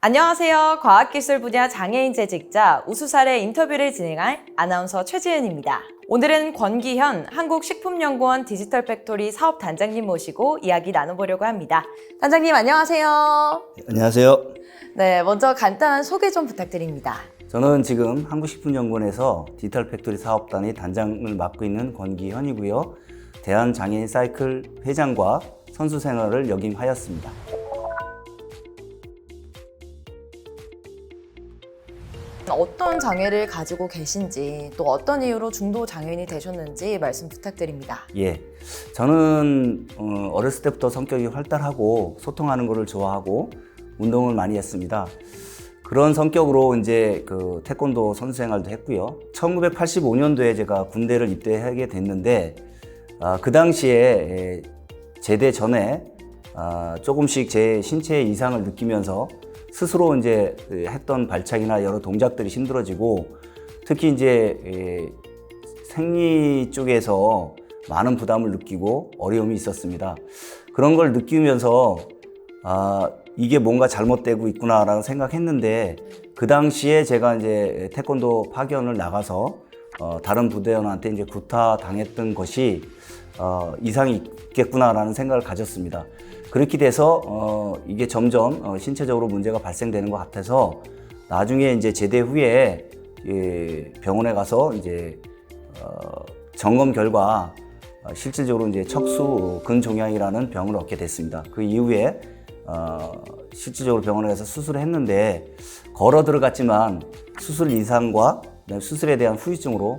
안녕하세요. 과학기술 분야 장애인 재직자 우수사례 인터뷰를 진행할 아나운서 최지은입니다. 오늘은 권기현 한국식품연구원 디지털 팩토리 사업단장님 모시고 이야기 나눠보려고 합니다. 단장님 안녕하세요. 안녕하세요. 네, 먼저 간단한 소개 좀 부탁드립니다. 저는 지금 한국식품연구원에서 디지털 팩토리 사업단의 단장을 맡고 있는 권기현이고요. 대한장애인 사이클 회장과 선수 생활을 역임하였습니다. 어떤 장애를 가지고 계신지 또 어떤 이유로 중도 장애인이 되셨는지 말씀 부탁드립니다. 예, 저는 어렸을 때부터 성격이 활달하고 소통하는 것을 좋아하고 운동을 많이 했습니다. 그런 성격으로 이제 태권도 선수 생활도 했고요. 1985년도에 제가 군대를 입대하게 됐는데 그 당시에 제대 전에 조금씩 제 신체 이상을 느끼면서 스스로 이제 했던 발차기나 여러 동작들이 힘들어지고 특히 이제 생리 쪽에서 많은 부담을 느끼고 어려움이 있었습니다. 그런 걸 느끼면서 이게 뭔가 잘못되고 있구나라고 생각했는데 그 당시에 제가 이제 태권도 파견을 나가서 다른 부대원한테 이제 구타당했던 것이 이상이 있겠구나라는 생각을 가졌습니다. 그렇게 돼서 이게 점점 신체적으로 문제가 발생되는 것 같아서 나중에 이제 제대 후에 병원에 가서 이제 점검 결과 실질적으로 이제 척수 근종양이라는 병을 얻게 됐습니다. 그 이후에 실질적으로 병원에 가서 수술을 했는데 걸어 들어갔지만 수술 이상과 수술에 대한 후유증으로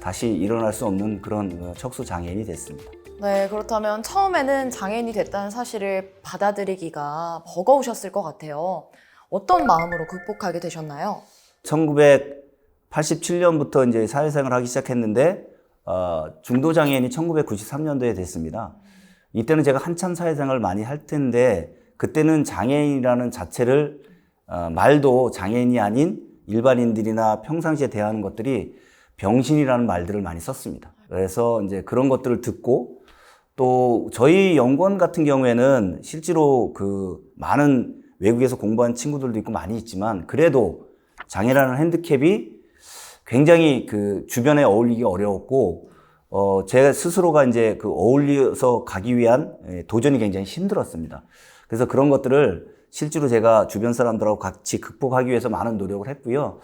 다시 일어날 수 없는 그런 척수 장애인이 됐습니다. 네, 그렇다면 처음에는 장애인이 됐다는 사실을 받아들이기가 버거우셨을 것 같아요. 어떤 마음으로 극복하게 되셨나요? 1987년부터 이제 사회생활을 하기 시작했는데 중도 장애인이 1993년도에 됐습니다. 이때는 제가 한참 사회생활을 많이 할 텐데 그때는 장애인이라는 자체를 말도 장애인이 아닌 일반인들이나 평상시에 대하는 것들이 병신이라는 말들을 많이 썼습니다. 그래서 이제 그런 것들을 듣고 또 저희 연구원 같은 경우에는 실제로 많은 외국에서 공부한 친구들도 있고 많이 있지만 그래도 장애라는 핸디캡이 굉장히 주변에 어울리기 어려웠고 제 스스로가 이제 어울려서 가기 위한 도전이 굉장히 힘들었습니다. 그래서 그런 것들을 실제로 제가 주변 사람들하고 같이 극복하기 위해서 많은 노력을 했고요.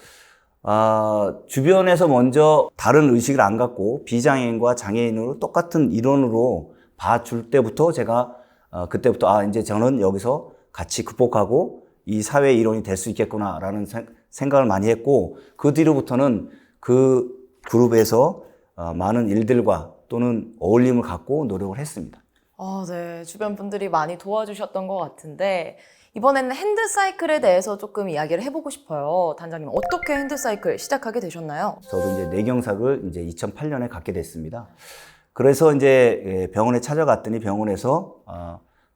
주변에서 먼저 다른 의식을 안 갖고 비장애인과 장애인으로 똑같은 일원으로 봐줄 때부터 제가 그때부터 이제 저는 여기서 같이 극복하고 이 사회의 일원이 될 수 있겠구나라는 생각을 많이 했고 그 뒤로부터는 그 그룹에서 많은 일들과 또는 어울림을 갖고 노력을 했습니다. 네. 주변 분들이 많이 도와주셨던 것 같은데 이번에는 핸드사이클에 대해서 조금 이야기를 해보고 싶어요. 단장님, 어떻게 핸드사이클 시작하게 되셨나요? 저도 이제 뇌경색을 이제 2008년에 갖게 됐습니다. 그래서 이제 병원에 찾아갔더니 병원에서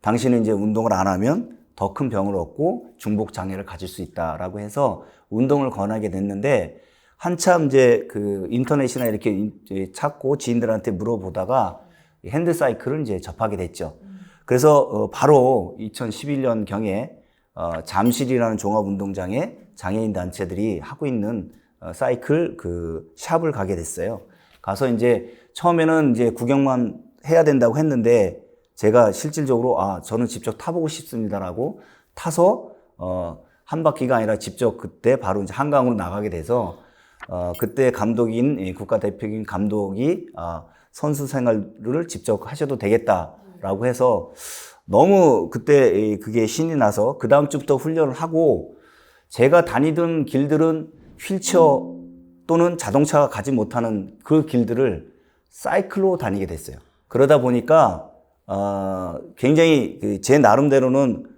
당신은 이제 운동을 안 하면 더 큰 병을 얻고 중복 장애를 가질 수 있다라고 해서 운동을 권하게 됐는데 한참 이제 인터넷이나 이렇게 찾고 지인들한테 물어보다가 핸드사이클을 이제 접하게 됐죠. 그래서 바로 2011년 경에 잠실이라는 종합운동장에 장애인 단체들이 하고 있는 사이클 샵을 가게 됐어요. 가서 이제 처음에는 이제 구경만 해야 된다고 했는데 제가 실질적으로 저는 직접 타보고 싶습니다라고 타서 한 바퀴가 아니라 직접 그때 바로 이제 한강으로 나가게 돼서 그때 감독인 국가대표인 감독이 선수 생활을 직접 하셔도 되겠다라고 해서 너무 그때 그게 신이 나서 그 다음 주부터 훈련을 하고 제가 다니던 길들은 휠체어 또는 자동차가 가지 못하는 그 길들을 사이클로 다니게 됐어요. 그러다 보니까 굉장히 제 나름대로는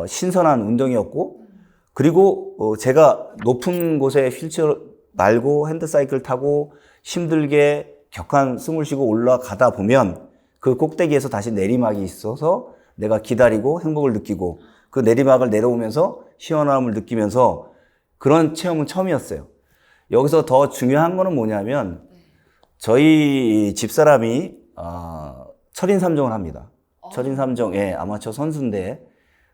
신선한 운동이었고 그리고 제가 높은 곳에 휠체어 말고 핸드사이클 타고 힘들게 격한 숨을 쉬고 올라가다 보면 그 꼭대기에서 다시 내리막이 있어서 내가 기다리고 행복을 느끼고 그 내리막을 내려오면서 시원함을 느끼면서 그런 체험은 처음이었어요. 여기서 더 중요한 거는 뭐냐면 저희 집사람이 철인 3종을 합니다. 철인 3종, 예, 아마추어 선수인데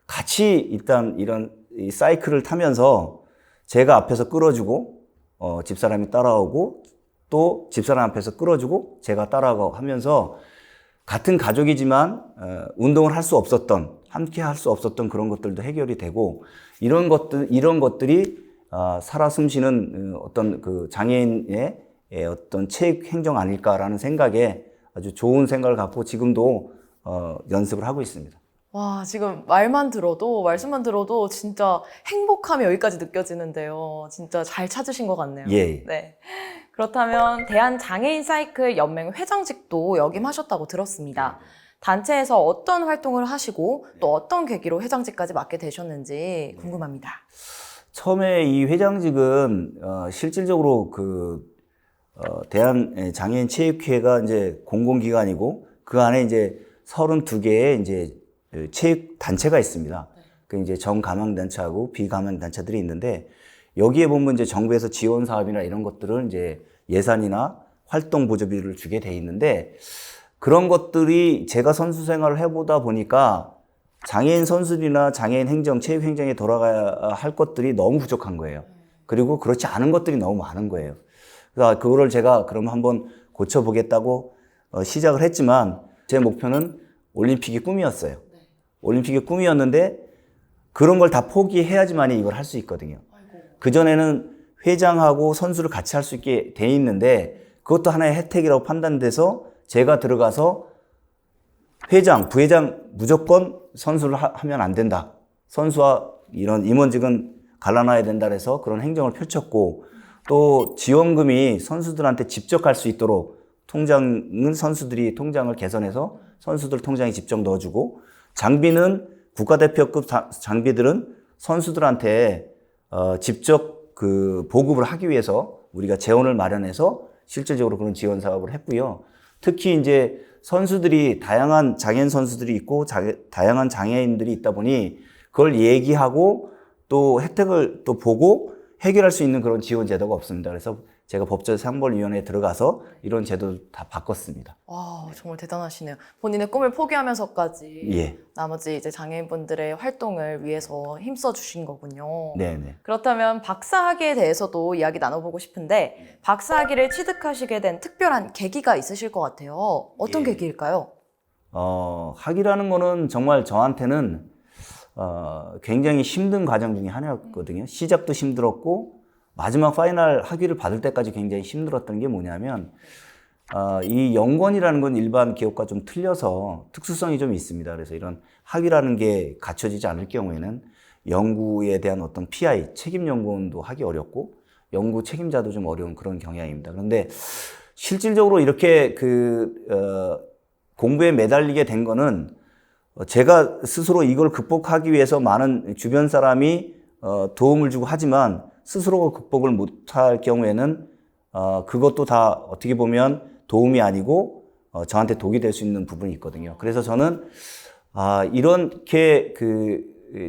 같이 일단 이런 이 사이클을 타면서 제가 앞에서 끌어주고 집사람이 따라오고 또 집사람 앞에서 끌어주고 제가 따라가고 하면서 같은 가족이지만 운동을 할 수 없었던 함께 할 수 없었던 그런 것들도 해결이 되고 이런 것들이 살아 숨쉬는 어떤 그 장애인의 어떤 체육 행정 아닐까라는 생각에 아주 좋은 생각을 갖고 지금도 연습을 하고 있습니다. 와, 지금 말씀만 들어도 진짜 행복함이 여기까지 느껴지는데요. 진짜 잘 찾으신 것 같네요. 예. 네. 그렇다면 대한장애인 사이클 연맹 회장직도 역임하셨다고 들었습니다. 단체에서 어떤 활동을 하시고 또 어떤 계기로 회장직까지 맡게 되셨는지 궁금합니다. 처음에 이 회장직은 실질적으로 대한장애인 체육회가 이제 공공기관이고 그 안에 이제 32개의 이제 체육 단체가 있습니다. 그 이제 정가망단체하고 비가망단체들이 있는데 여기에 보면 이제 정부에서 지원 사업이나 이런 것들을 이제 예산이나 활동 보조비를 주게 돼 있는데 그런 것들이 제가 선수 생활을 해보다 보니까 장애인 선수들이나 장애인 행정, 체육 행정에 돌아가야 할 것들이 너무 부족한 거예요. 그리고 그렇지 않은 것들이 너무 많은 거예요. 그래서 그거를 제가 그럼 한번 고쳐보겠다고 시작을 했지만 제 목표는 올림픽이 꿈이었어요. 올림픽이 꿈이었는데 그런 걸 다 포기해야지만이 이걸 할 수 있거든요. 그전에는 회장하고 선수를 같이 할 수 있게 돼 있는데 그것도 하나의 혜택이라고 판단돼서 제가 들어가서 회장, 부회장 무조건 선수를 하면 안 된다. 선수와 이런 임원직은 갈라놔야 된다 해서 그런 행정을 펼쳤고 또 지원금이 선수들한테 직접 갈 수 있도록 통장은 선수들이 통장을 개선해서 선수들 통장에 직접 넣어주고 장비는 국가대표급 장비들은 선수들한테 직접 그 보급을 하기 위해서 우리가 재원을 마련해서 실질적으로 그런 지원 사업을 했고요. 특히 이제 선수들이 다양한 장애인 선수들이 있고 다양한 장애인들이 있다 보니 그걸 얘기하고 또 혜택을 또 보고 해결할 수 있는 그런 지원 제도가 없습니다. 그래서 제가 법제상벌위원회에 들어가서 이런 제도를 다 바꿨습니다. 와, 정말 대단하시네요. 본인의 꿈을 포기하면서까지 예. 나머지 이제 장애인분들의 활동을 위해서 힘써 주신 거군요. 네네. 그렇다면 박사학위에 대해서도 이야기 나눠보고 싶은데 박사학위를 취득하시게 된 특별한 계기가 있으실 것 같아요. 어떤 계기일까요? 학위라는 거는 정말 저한테는 굉장히 힘든 과정 중에 하나였거든요. 시작도 힘들었고 마지막 파이널 학위를 받을 때까지 굉장히 힘들었던 게 뭐냐면 이 연구원이라는 건 일반 기업과 좀 틀려서 특수성이 좀 있습니다. 그래서 이런 학위라는 게 갖춰지지 않을 경우에는 연구에 대한 어떤 PI, 책임 연구원도 하기 어렵고 연구 책임자도 좀 어려운 그런 경향입니다. 그런데 실질적으로 이렇게 공부에 매달리게 된 거는 제가 스스로 이걸 극복하기 위해서 많은 주변 사람이 도움을 주고 하지만 스스로가 극복을 못할 경우에는 그것도 다 어떻게 보면 도움이 아니고 저한테 독이 될 수 있는 부분이 있거든요. 그래서 저는 이렇게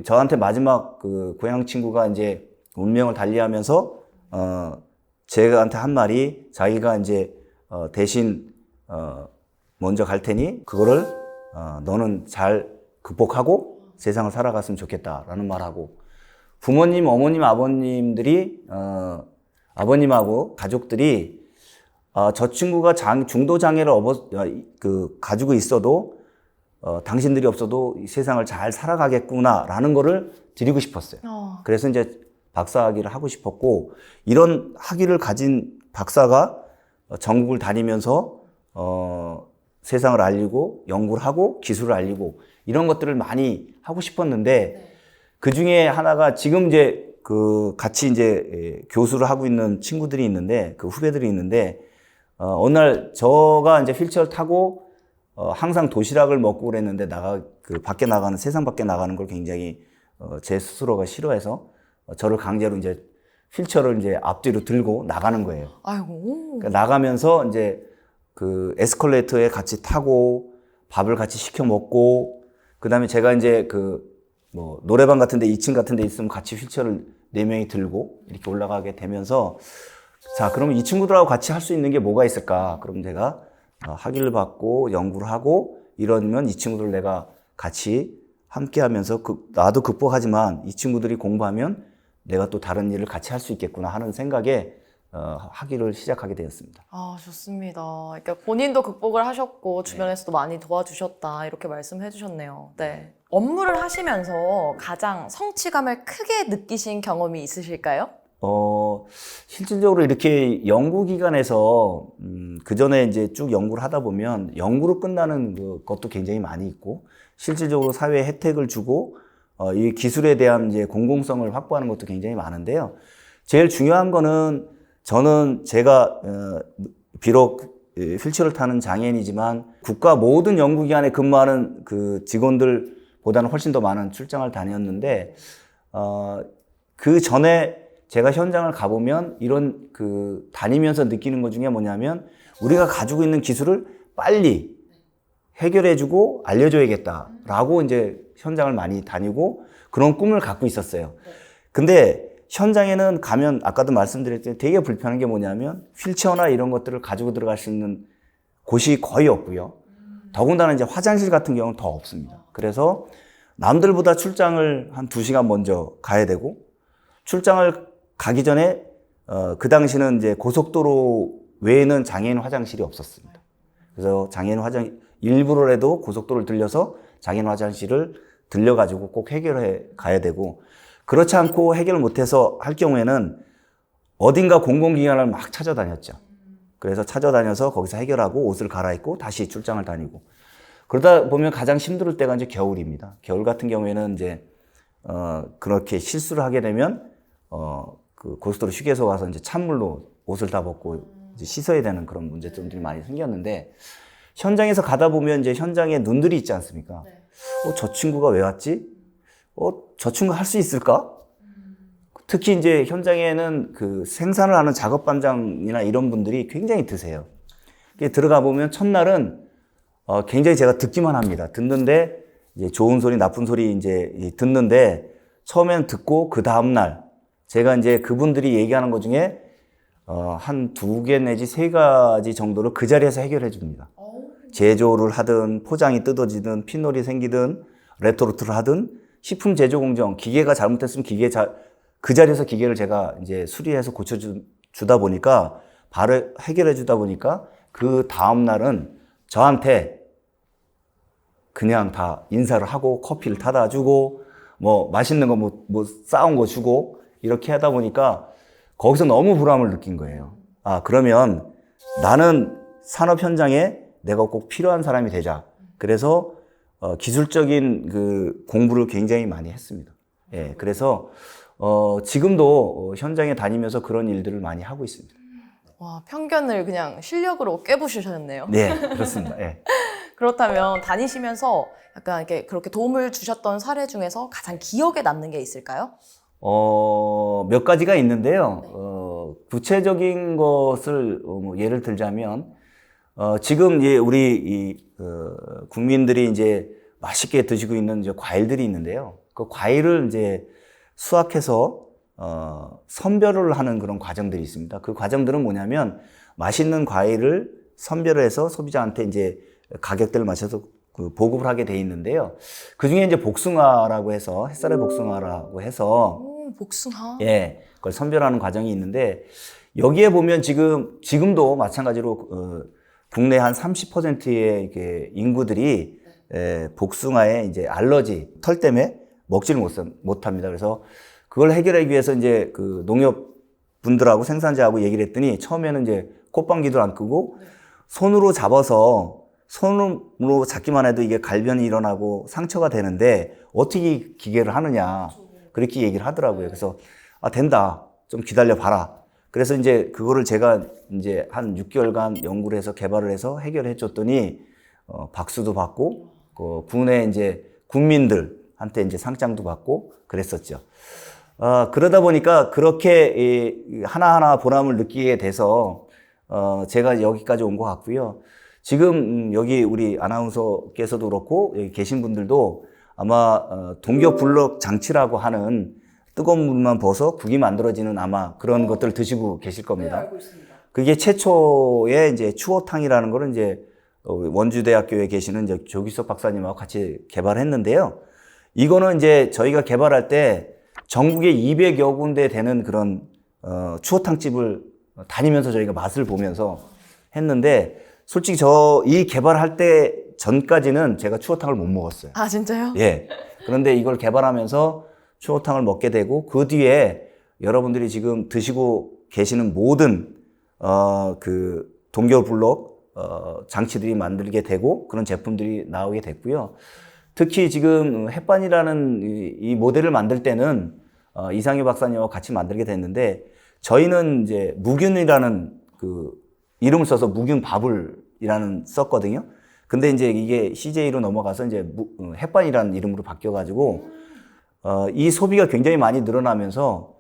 저한테 마지막 고향 친구가 이제 운명을 달리하면서 제가한테 한 말이 자기가 이제 대신 먼저 갈 테니 그거를 너는 잘 극복하고 세상을 살아갔으면 좋겠다라는 말하고 부모님, 어머님, 아버님들이 아버님하고 가족들이 저 친구가 중도 장애를 가지고 있어도 당신들이 없어도 이 세상을 잘 살아가겠구나라는 거를 드리고 싶었어요. 그래서 이제 박사학위를 하고 싶었고 이런 학위를 가진 박사가 전국을 다니면서 세상을 알리고 연구를 하고 기술을 알리고 이런 것들을 많이 하고 싶었는데 그 중에 하나가 지금 이제 같이 이제 교수를 하고 있는 친구들이 있는데 후배들이 있는데 어느 날 저가 이제 휠체어를 타고 항상 도시락을 먹고 그랬는데 밖에 나가는 세상 밖에 나가는 걸 굉장히 제 스스로가 싫어해서 저를 강제로 이제 휠체어를 이제 앞뒤로 들고 나가는 거예요. 아이고. 그러니까 나가면서 이제 에스컬레이터에 같이 타고 밥을 같이 시켜 먹고 그다음에 제가 이제 노래방 같은 데 2층 같은 데 있으면 같이 휠체어를 4명이 들고 이렇게 올라가게 되면서 자, 그러면 이 친구들하고 같이 할 수 있는 게 뭐가 있을까? 그럼 내가 학위를 받고 연구를 하고 이러면 이 친구들 내가 같이 함께 하면서 나도 극복하지만 이 친구들이 공부하면 내가 또 다른 일을 같이 할 수 있겠구나 하는 생각에 하기를 시작하게 되었습니다. 아, 좋습니다. 그러니까 본인도 극복을 하셨고 주변에서도 많이 도와주셨다 이렇게 말씀해 주셨네요. 네. 업무를 하시면서 가장 성취감을 크게 느끼신 경험이 있으실까요? 실질적으로 이렇게 연구기관에서, 그 전에 이제 쭉 연구를 하다 보면 연구로 끝나는 것도 굉장히 많이 있고, 실질적으로 사회에 혜택을 주고, 이 기술에 대한 이제 공공성을 확보하는 것도 굉장히 많은데요. 제일 중요한 거는 저는 제가, 비록 휠체어를 타는 장애인이지만 국가 모든 연구기관에 근무하는 그 직원들보다는 훨씬 더 많은 출장을 다녔는데, 그 전에 제가 현장을 가보면 이런 다니면서 느끼는 것 중에 뭐냐면 우리가 가지고 있는 기술을 빨리 해결해주고 알려줘야겠다라고 이제 현장을 많이 다니고 그런 꿈을 갖고 있었어요. 근데 현장에는 가면 아까도 말씀드렸듯이 되게 불편한 게 뭐냐면 휠체어나 이런 것들을 가지고 들어갈 수 있는 곳이 거의 없고요. 더군다나 이제 화장실 같은 경우는 더 없습니다. 그래서 남들보다 출장을 한 2시간 먼저 가야 되고 출장을 가기 전에 그 당시는 이제 고속도로 외에는 장애인 화장실이 없었습니다. 그래서 일부러라도 고속도로를 들려서 장애인 화장실을 들려가지고 꼭 해결해 가야 되고 그렇지 않고 해결 못해서 할 경우에는 어딘가 공공기관을 막 찾아다녔죠. 그래서 찾아다녀서 거기서 해결하고 옷을 갈아입고 다시 출장을 다니고 그러다 보면 가장 힘들 때가 이제 겨울입니다. 겨울 같은 경우에는 이제 그렇게 실수를 하게 되면 그 고속도로 휴게소 가서 이제 찬물로 옷을 다 벗고 이제 씻어야 되는 그런 문제점들이 많이 생겼는데 현장에서 가다 보면 이제 현장에 눈들이 있지 않습니까? 저 친구가 왜 왔지? 저 친구 할 수 있을까? 특히 이제 현장에는 그 생산을 하는 작업반장이나 이런 분들이 굉장히 드세요. 들어가 보면 첫날은 굉장히 제가 듣기만 합니다. 듣는데 이제 좋은 소리, 나쁜 소리 이제 듣는데 처음엔 듣고 그 다음날 제가 이제 그분들이 얘기하는 것 중에 한 2개 내지 3가지 정도를 그 자리에서 해결해 줍니다. 제조를 하든 포장이 뜯어지든 핀홀이 생기든 레토르트를 하든 식품 제조 공정 기계가 잘못됐으면 그 자리에서 기계를 제가 이제 수리해서 고쳐주다 보니까 바로 해결해 주다 보니까 그 다음 날은 저한테 그냥 다 인사를 하고 커피를 타다 주고 뭐 맛있는 거 뭐 싸운 거 주고 이렇게 하다 보니까 거기서 너무 보람을 느낀 거예요. 그러면 나는 산업 현장에 내가 꼭 필요한 사람이 되자. 그래서 기술적인 그 공부를 굉장히 많이 했습니다. 예, 그래서 지금도 현장에 다니면서 그런 일들을 많이 하고 있습니다. 와, 편견을 그냥 실력으로 깨부수셨네요. 네, 그렇습니다. 예. 그렇다면 다니시면서 약간 이렇게 그렇게 도움을 주셨던 사례 중에서 가장 기억에 남는 게 있을까요? 몇 가지가 있는데요. 구체적인 것을 예를 들자면, 지금 우리 국민들이 이제 맛있게 드시고 있는 이제 과일들이 있는데요. 그 과일을 이제 수확해서 선별을 하는 그런 과정들이 있습니다. 그 과정들은 뭐냐면 맛있는 과일을 선별해서 소비자한테 이제 가격대를 맞춰서 보급을 하게 돼 있는데요. 그 중에 이제 복숭아라고 해서 햇살의 복숭아라고 해서 복숭아? 예, 그걸 선별하는 과정이 있는데 여기에 보면 지금도 마찬가지로 국내 한 30%의 이게 인구들이 복숭아에 이제 알러지 털 때문에 먹지를 못합니다. 그래서 그걸 해결하기 위해서 이제 그 농협 분들하고 생산자하고 얘기를 했더니 처음에는 이제 콧방귀도 안 끄고 손으로 잡기만 해도 이게 갈변이 일어나고 상처가 되는데 어떻게 기계를 하느냐 그렇게 얘기를 하더라고요. 그래서 된다. 좀 기다려 봐라. 그래서 이제 그거를 제가 이제 한 6개월간 연구를 해서 개발을 해서 해결해 줬더니 박수도 받고 국내 이제 국민들한테 이제 상장도 받고 그랬었죠. 그러다 보니까 그렇게 하나하나 보람을 느끼게 돼서 제가 여기까지 온 것 같고요. 지금 여기 우리 아나운서께서도 그렇고 여기 계신 분들도 아마 동격블록 장치라고 하는 뜨거운 물만 부어서 국이 만들어지는 아마 그런 것들을 드시고 계실 겁니다. 네, 알고 있습니다. 그게 최초의 이제 추어탕이라는 거를 이제 원주대학교에 계시는 이제 조기석 박사님하고 같이 개발했는데요. 이거는 이제 저희가 개발할 때 전국에 200여 군데 되는 그런 추어탕집을 다니면서 저희가 맛을 보면서 했는데 솔직히 이 개발할 때 전까지는 제가 추어탕을 못 먹었어요. 아, 진짜요? 예. 그런데 이걸 개발하면서 추어탕을 먹게 되고 그 뒤에 여러분들이 지금 드시고 계시는 모든 그 동결블록 장치들이 만들게 되고 그런 제품들이 나오게 됐고요. 특히 지금 햇반이라는 이 모델을 만들 때는 이상희 박사님과 같이 만들게 됐는데 저희는 이제 무균이라는 그 이름을 써서 무균밥을이라는 썼거든요. 근데 이제 이게 CJ로 넘어가서 이제 햇반이라는 이름으로 바뀌어가지고 이 소비가 굉장히 많이 늘어나면서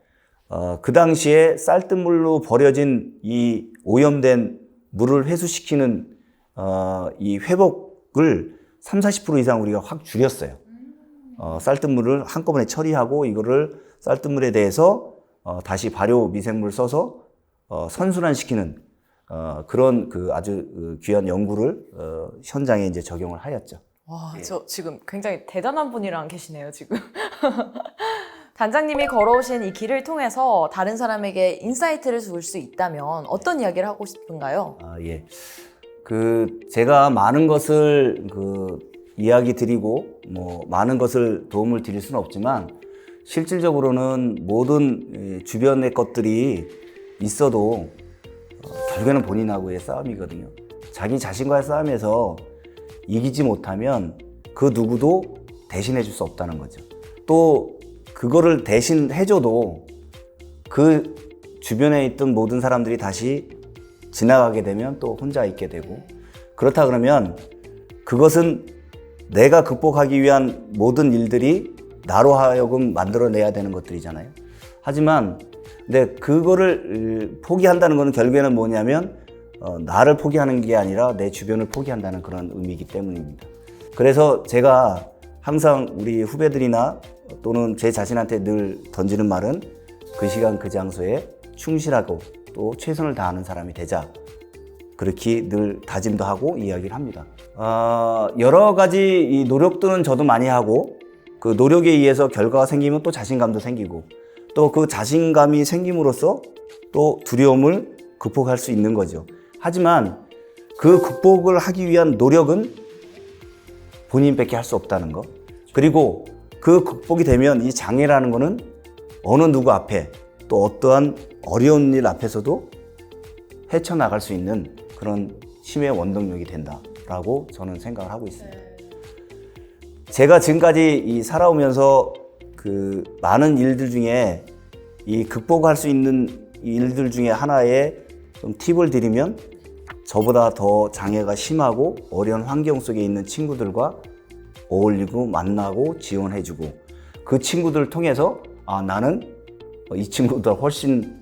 그 당시에 쌀뜨물로 버려진 이 오염된 물을 회수시키는 이 회복을 30-40% 이상 우리가 확 줄였어요. 쌀뜨물을 한꺼번에 처리하고 이거를 쌀뜨물에 대해서 다시 발효 미생물을 써서 선순환시키는 그런 그 아주 귀한 연구를 현장에 이제 적용을 하였죠. 와, 저 지금 굉장히 대단한 분이랑 계시네요, 지금. 단장님이 걸어오신 이 길을 통해서 다른 사람에게 인사이트를 줄 수 있다면 어떤 이야기를 하고 싶은가요? 예. 제가 많은 것을 이야기 드리고 많은 것을 도움을 드릴 수는 없지만 실질적으로는 모든 주변의 것들이 있어도 결국에는 본인하고의 싸움이거든요. 자기 자신과의 싸움에서 이기지 못하면 그 누구도 대신해 줄 수 없다는 거죠. 또 그거를 대신해줘도 그 주변에 있던 모든 사람들이 다시 지나가게 되면 또 혼자 있게 되고 그렇다 그러면 그것은 내가 극복하기 위한 모든 일들이 나로 하여금 만들어내야 되는 것들이잖아요. 하지만 근데 그거를 포기한다는 것은 결국에는 뭐냐면 나를 포기하는 게 아니라 내 주변을 포기한다는 그런 의미이기 때문입니다. 그래서 제가 항상 우리 후배들이나 또는 제 자신한테 늘 던지는 말은 그 시간 그 장소에 충실하고 또 최선을 다하는 사람이 되자. 그렇게 늘 다짐도 하고 이야기를 합니다. 여러 가지 이 노력들은 저도 많이 하고 그 노력에 의해서 결과가 생기면 또 자신감도 생기고 또 그 자신감이 생김으로써 또 두려움을 극복할 수 있는 거죠. 하지만 그 극복을 하기 위한 노력은 본인밖에 할 수 없다는 거. 그리고 그 극복이 되면 이 장애라는 거는 어느 누구 앞에 또 어떠한 어려운 일 앞에서도 헤쳐나갈 수 있는 그런 힘의 원동력이 된다라고 저는 생각을 하고 있습니다. 제가 지금까지 살아오면서 그 많은 일들 중에 이 극복할 수 있는 일들 중에 하나의 좀 팁을 드리면 저보다 더 장애가 심하고 어려운 환경 속에 있는 친구들과 어울리고 만나고 지원해주고 그 친구들을 통해서 나는 이 친구보다 훨씬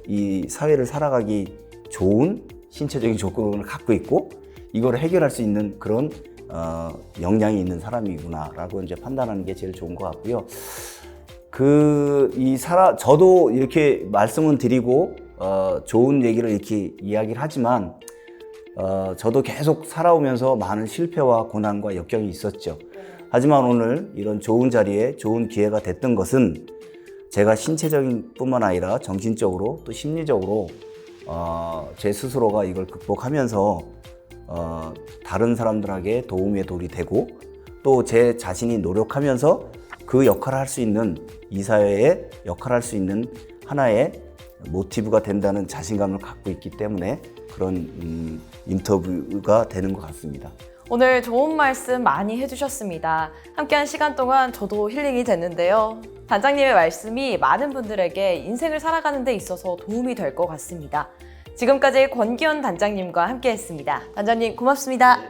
이 사회를 살아가기 좋은 신체적인 조건을 갖고 있고 이걸 해결할 수 있는 그런 역량이 있는 사람이구나라고 이제 판단하는 게 제일 좋은 것 같고요. 저도 이렇게 말씀은 드리고 좋은 얘기를 이렇게 이야기를 하지만 저도 계속 살아오면서 많은 실패와 고난과 역경이 있었죠. 하지만 오늘 이런 좋은 자리에 좋은 기회가 됐던 것은 제가 신체적인 뿐만 아니라 정신적으로 또 심리적으로 제 스스로가 이걸 극복하면서 다른 사람들에게 도움의 돌이 되고 또 제 자신이 노력하면서 그 역할을 할 수 있는 이 사회에 역할을 할 수 있는 하나의 모티브가 된다는 자신감을 갖고 있기 때문에 그런 인터뷰가 되는 것 같습니다. 오늘 좋은 말씀 많이 해주셨습니다. 함께한 시간 동안 저도 힐링이 됐는데요. 단장님의 말씀이 많은 분들에게 인생을 살아가는 데 있어서 도움이 될 것 같습니다. 지금까지 권기현 단장님과 함께했습니다. 단장님 고맙습니다.